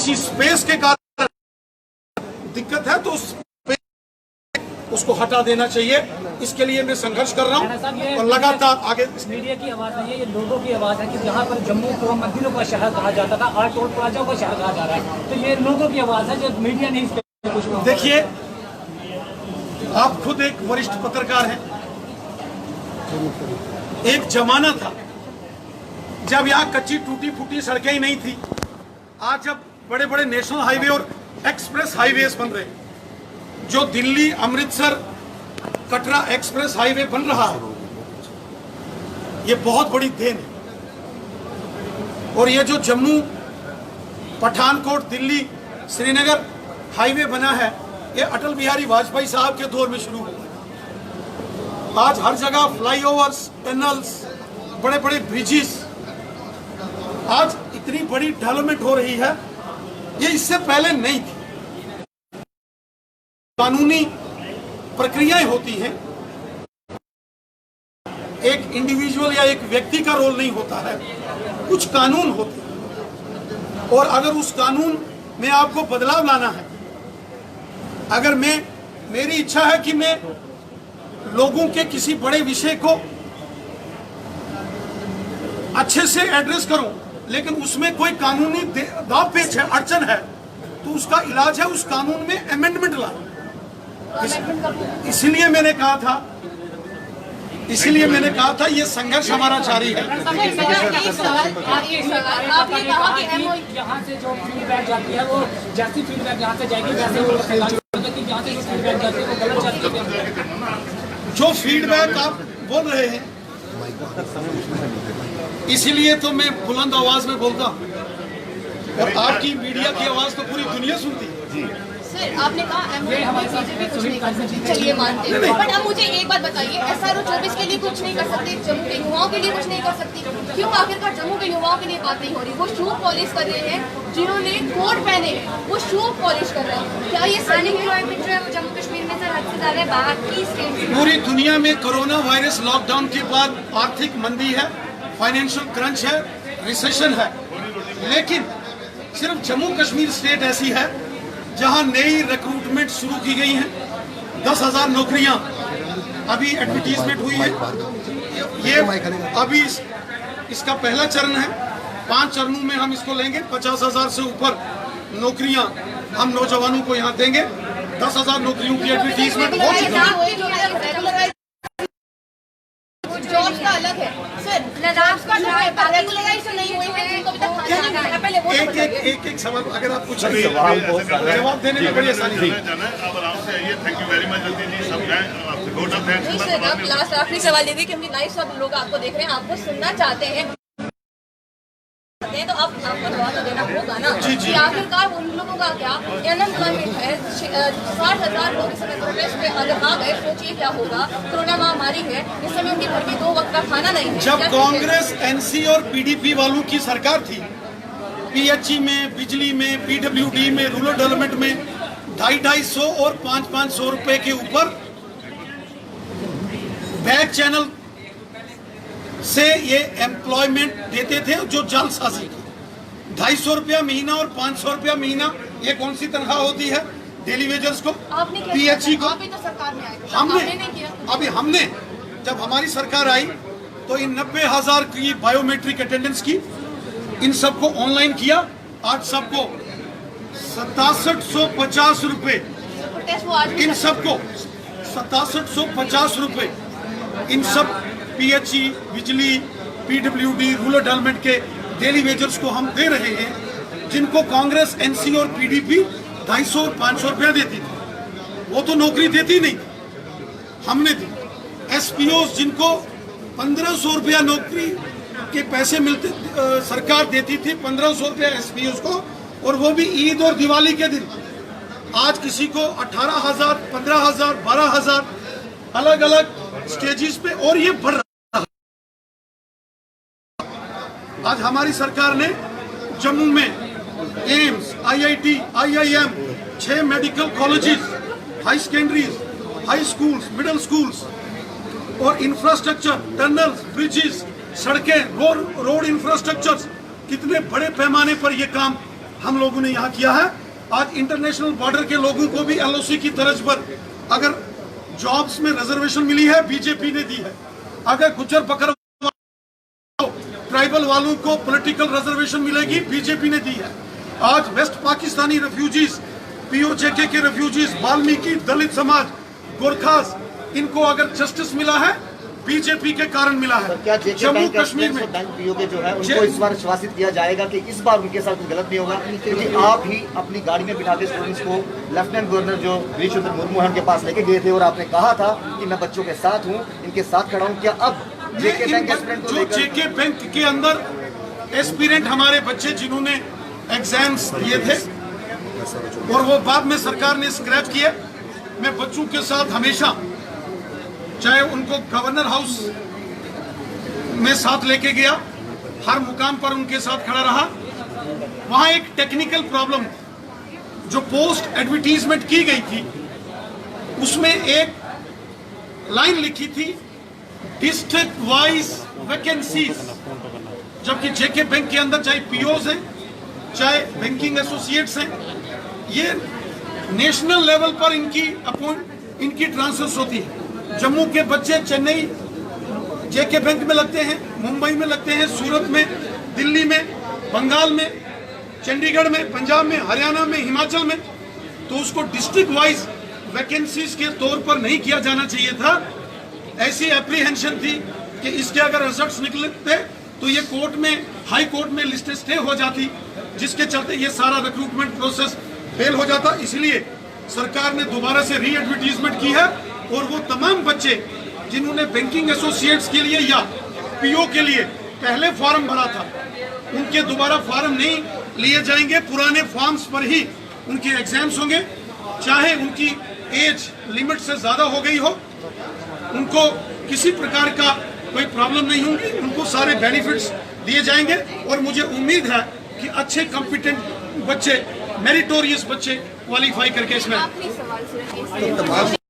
किसी स्पेस के कारण दिक्कत है तो उसको हटा देना चाहिए। इसके लिए मैं संघर्ष कर रहा हूँ और लगातार आगे। मीडिया की आवाज नहीं है, ये लोगों की आवाज है कि यहाँ पर जम्मू को मंदिरों का शहर कहा जाता था, आज टोल प्लाजाओं का शहर कहा जा रहा है। तो ये लोगों की आवाज है जो मीडिया नहीं कुछ। देखिए, आप खुद एक वरिष्ठ पत्रकार हैं। एक जमाना था जब यहाँ कच्ची टूटी फूटी सड़कें ही नहीं थी। आज जब बड़े बड़े नेशनल हाईवे और एक्सप्रेस हाईवेज बन रहे हैं, जो दिल्ली अमृतसर कटरा एक्सप्रेस हाईवे बन रहा है, ये बहुत बड़ी देन है। और ये जो जम्मू पठानकोट दिल्ली श्रीनगर हाईवे बना है, ये अटल बिहारी वाजपेयी साहब के दौर में शुरू हुआ। आज हर जगह फ्लाईओवर्स, टनल्स, बड़े बड़े ब्रिजेस, आज इतनी बड़ी डेवलपमेंट हो रही है, ये इससे पहले नहीं थी। कानूनी प्रक्रियाएं होती हैं, एक इंडिविजुअल या एक व्यक्ति का रोल नहीं होता है, कुछ कानून होते हैं। और अगर उस कानून में आपको बदलाव लाना है, अगर मेरी इच्छा है कि मैं लोगों के किसी बड़े विषय को अच्छे से एड्रेस करूं, लेकिन उसमें कोई कानूनी दाव पेच है, अड़चन है, तो उसका इलाज है उस कानून में अमेंडमेंट लाना। इसीलिए मैंने कहा था ये संघर्ष हमारा जारी है। आपने कहा कि यहाँ से जो फीडबैक जाती है वो जैसी फीडबैक यहाँ से जाएगी वैसे वो यहाँ से जो फीडबैक जाती है वो गलत जाती है। जो फीडबैक आप बोल रहे हैं, इसीलिए तो मैं बुलंद आवाज में बोलता हूँ और आपकी मीडिया की आवाज तो पूरी दुनिया सुनती है। सर, आपने कहा बीजेपी कुछ नहीं कर सकती, चलिए मानते हैं, बट अब मुझे एक बात बताइए, SRO 24 के लिए कुछ नहीं कर सकते, जम्मू के युवाओं के लिए कुछ नहीं कर सकती, क्यों आखिरकार जम्मू के युवाओं के लिए बात नहीं हो रही? वो शू पॉलिश कर रहे हैं, जिन्होंने कोट पहने हैं वो शू पॉलिश कर रहे हैं। क्या ये सैनिक एनवायरमेंट जो है वो जम्मू कश्मीर में सर हद से ज्यादा बाकी स्टेट? पूरी दुनिया में कोरोना वायरस लॉकडाउन के बाद आर्थिक मंदी है, फाइनेंशियल क्रंच है, रिसेशन है, लेकिन सिर्फ जम्मू कश्मीर स्टेट ऐसी है जहां नई रिक्रूटमेंट शुरू की गई है। 10,000 नौकरियां अभी एडवर्टीजमेंट हुई है। ये अभी इसका पहला चरण है, 5 चरणों में हम इसको लेंगे। 50,000 से ऊपर नौकरियां हम नौजवानों को यहाँ देंगे। 10,000 नौकरियों की एडवर्टीजमेंट हो चुकी है। जॉब्स का अलग है सर, लद्दाख का जो है रेगुलराइजेशन नहीं हुई है, जिनको अभी तक खाना नहीं है। पहले एक सवाल अगर आप पूछ रहे हैं, जवाब देने में बड़ी आसानी है। आप आराम से आइए। Thank you very much. जल्दी जी सब गए, आपसे बहुत थैंक्स। नहीं सर, आप लास्ट आखिरी सवाल ये थी कि हम लाइव सब लोग आपको देख रहे हैं, आपको सुनना चाहते हैं, तो आपको जवाब तो देना होगा ना कि आखिरकार उन लोगों का क्या अनएम्प्लॉयमेंट है। 60,000 लोग इस समय प्रोटेस्ट पे अगर आ गए, सोचिए क्या होगा। कोरोना महामारी है, इस समय उनके घर में 2 वक्त का खाना नहीं है। जब कांग्रेस, NC और PDP वालों की सरकार थी, PHE में, बिजली में, PWD में, रूरल डेवलपमेंट में 250 और 500 रुपए के ऊपर बैक चैनल से ये एम्प्लॉयमेंट देते थे जो जालसाजी की। 250 रुपया महीना और 500 रुपया महीना, ये कौन सी तनख्वाह होती है डेली वेजर्स को, PHE को? तो सरकार में आए, हमने जब हमारी सरकार आई तो इन 90,000 की बायोमेट्रिक अटेंडेंस की, इन सबको ऑनलाइन किया। आज सबको 6750 रुपए, इन सबको 6750 रुपए, इन सब PHE, बिजली, PWD, रूरल डेवलपमेंट के डेली वेजर्स को हम दे रहे हैं, जिनको कांग्रेस, NC और PDP 250 और 500 रुपया देती थी। वो तो नौकरी देती नहीं, हमने दी। SPOs जिनको 1500 रुपया नौकरी के पैसे मिलते, सरकार देती थी 1500 रुपया SPOs को, और वो भी ईद और दिवाली के दिन। आज किसी को 18,000, 15,000, 12,000 अलग अलग स्टेजेस पे, और ये बढ़ रहा है। आज हमारी सरकार ने जम्मू में AIIMS, IIT, IIM, 6 medical colleges, high secondaries, high schools, middle schools और इंफ्रास्ट्रक्चर, टनल्स, ब्रिजेस, सड़कें, रोड इंफ्रास्ट्रक्चर, कितने बड़े पैमाने पर यह काम हम लोगों ने यहाँ किया है। आज इंटरनेशनल बॉर्डर के लोगों को भी एलओसी की तर्ज पर अगर जॉब्स में रिजर्वेशन मिली है, बीजेपी ने दी है। अगर गुज्जर बकरवाल ट्राइबल वालों को पॉलिटिकल रिजर्वेशन मिलेगी, बीजेपी ने दी है। आज वेस्ट पाकिस्तानी रेफ्यूजीज, पीओजेके के रेफ्यूजीज, वाल्मीकि, दलित समाज, गोरखास, इनको अगर जस्टिस मिला है, बीजेपी के कारण मिला है। क्या जेके जम्मू बैंक कश्मीर में बैंक पीओके जो है उनको इस बार आश्वासित किया जाएगा कि इस बार उनके साथ कुछ गलत नहीं होगा, क्योंकि आप ही अपनी गाड़ी में बिठा के स्टूडेंट्स को लेफ्टिनेंट गवर्नर जो गिरीश चंद्र मुर्मू हैं उनके पास लेके गए थे और आपने कहा था कि मैं बच्चों के साथ हूँ, इनके साथ खड़ा हूँ। क्या अब जेके बैंक एस्पिरेंट को जो लेकर जेके बैंक के अंदर एस्पिरेंट हमारे बच्चे जिन्होंने एग्जाम्स दिए थे और वो बाद में सरकार ने स्क्रैप किए, मैं बच्चों के साथ हमेशा, चाहे उनको गवर्नर हाउस में साथ लेके गया, हर मुकाम पर उनके साथ खड़ा रहा। वहां एक टेक्निकल प्रॉब्लम जो पोस्ट एडवर्टीजमेंट की गई थी, उसमें एक लाइन लिखी थी डिस्ट्रिक्ट वाइज वैकेंसीज, जबकि जेके बैंक के अंदर चाहे पीओज हैं, चाहे बैंकिंग एसोसिएट्स हैं, ये नेशनल लेवल पर इनकी ट्रांसफर्स होती है। जम्मू के बच्चे चेन्नई जेके बैंक में लगते हैं, मुंबई में लगते हैं, सूरत में, दिल्ली में, बंगाल में, चंडीगढ़ में, पंजाब में, हरियाणा में, हिमाचल में, तो उसको डिस्ट्रिक्ट वाइज वैकेंसीज के तौर पर नहीं किया जाना चाहिए था। ऐसी एप्रीहेंशन थी कि इसके अगर रिजल्ट्स निकलते तो ये कोर्ट में, हाई कोर्ट में लिस्ट स्टे हो जाती, जिसके चलते ये सारा रिक्रूटमेंट प्रोसेस फेल हो जाता। इसलिए सरकार ने दोबारा से री एडवर्टीजमेंट की है और वो तमाम बच्चे जिन्होंने बैंकिंग एसोसिएट्स के लिए या पीओ के लिए पहले फॉर्म भरा था, उनके दोबारा फॉर्म नहीं लिए जाएंगे। पुराने फॉर्म्स पर ही उनके एग्जाम्स होंगे, चाहे उनकी एज लिमिट से ज्यादा हो गई हो, उनको किसी प्रकार का कोई प्रॉब्लम नहीं होगी, उनको सारे बेनिफिट्स दिए जाएंगे। और मुझे उम्मीद है कि अच्छे कॉम्पिटेंट बच्चे, मेरिटोरियस बच्चे क्वालिफाई करके इसमें आखिरी सवाल सिर्फ